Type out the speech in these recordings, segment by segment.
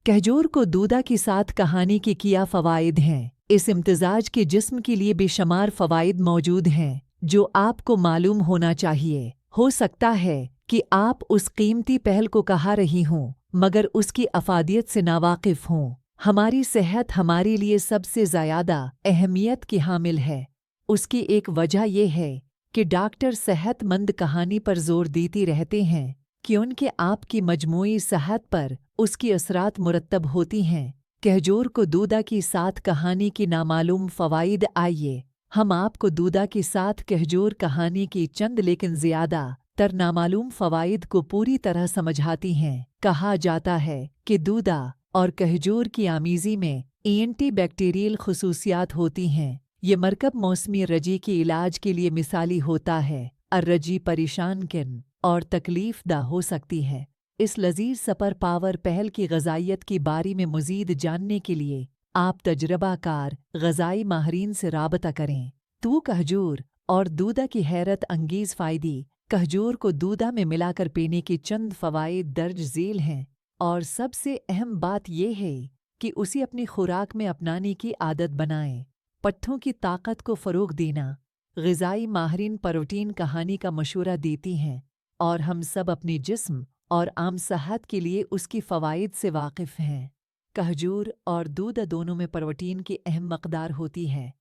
कहजोर को दूधा के साथ कहानी के क्या फ़वाइद हैं। इस इम्तिजाज के जिस्म के लिए बेशुमार फ़वाइद मौजूद हैं जो आपको मालूम होना चाहिए। हो सकता है कि आप उस कीमती पहल को कहा रही हों मगर उसकी अफादियत से नावाकिफ़ हों। हमारी सेहत हमारे लिए सबसे ज़्यादा अहमियत की हामिल है। उसकी एक वजह यह है कि डॉक्टर सेहतमंद कहानी पर जोर देती रहते हैं कि उनके आपकी मजमूई सेहत पर उसकी असरात मुरतब होती हैं। कहजोर को दूधा की साथ कहानी की नामालूम फ़वाइद। आइए हम आपको दूधा की साथ कहजोर कहानी की चंद लेकिन ज़्यादा तर नामालूम फ़वाइद को पूरी तरह समझाती हैं। कहा जाता है कि दूधा और कहजोर की आमीज़ी में एंटी बैक्टीरियल खसूसियात होती हैं। ये मरकब मौसमी रजी के इलाज के लिए मिसाली होता है। अर्रजी परेशान किन और तकलीफ़दा हो सकती है। इस लजीज सपर पावर पहल की ग़ज़ाइयत की बारी में मज़ीद जानने के लिए आप तजरबाकार ग़ज़ाई माहरीन से राबता करें। तो कहजोर और दूधा की हैरत अंगेज़ फ़ायदे। कहजोर को दूधा में मिलाकर पीने के चंद फ़वाइद दर्ज झेल हैं और सबसे अहम बात यह है कि उसे अपनी खुराक में अपनाने की आदत बनाएं। पट्ठों की ताकत को फ़रोग़ देना। ग़िज़ाई माहरीन प्रोटीन कहानी का मशवरा देती हैं और हम सब अपने जिस्म और आम सेहत के लिए उसकी फ़वाइद से वाकिफ़ हैं। कहजूर और दूध दोनों में प्रोटीन की अहम मकदार होती है,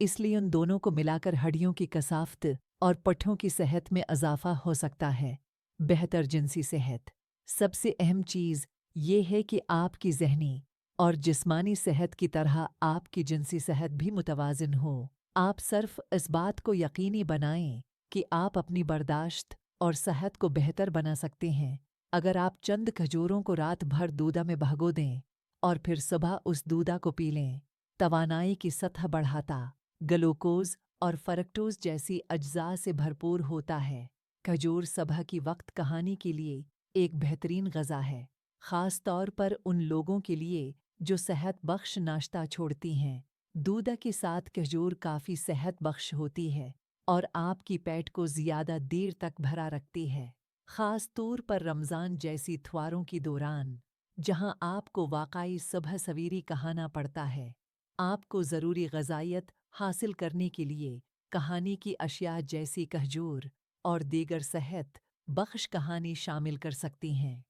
इसलिए उन दोनों को मिलाकर हड्डियों की कसाफ़त और पट्ठों की सेहत में इजाफ़ा हो सकता है। बेहतर जिनसी सेहत। सबसे अहम चीज़ ये है कि आपकी ज़हनी और जिस्मानी सेहत की तरह आपकी जिनसी सेहत भी मुतवाज़िन हो। आप सिर्फ़ इस बात को यकीनी बनाएं कि आप अपनी बर्दाश्त और सेहत को बेहतर बना सकते हैं अगर आप चंद खजूरों को रात भर दूधा में भिगो दें और फिर सुबह उस दूधा को पी लें। तवानाई की सतह बढ़ाता, ग्लूकोज़ और फ़रक्टोज़ जैसी अज्जा से भरपूर होता है। खजूर सुबह की वक्त कहानी के लिए एक बेहतरीन ग़ज़ा है, ख़ास तौर पर उन लोगों के लिए जो सेहत बख्श नाश्ता छोड़ती हैं। दूधा के साथ खजूर काफ़ी सेहत बख्श होती है और आपकी पेट को ज़्यादा देर तक भरा रखती है, ख़ास तौर पर रमज़ान जैसी त्योहारों के दौरान जहां आपको वाक़ई सुबह सवेरे कहाना पड़ता है। आपको ज़रूरी ग़ज़ाइयत हासिल करने के लिए कहानी की अशिया जैसी खजूर और दीगर सेहत बख्श कहानी शामिल कर सकती हैं।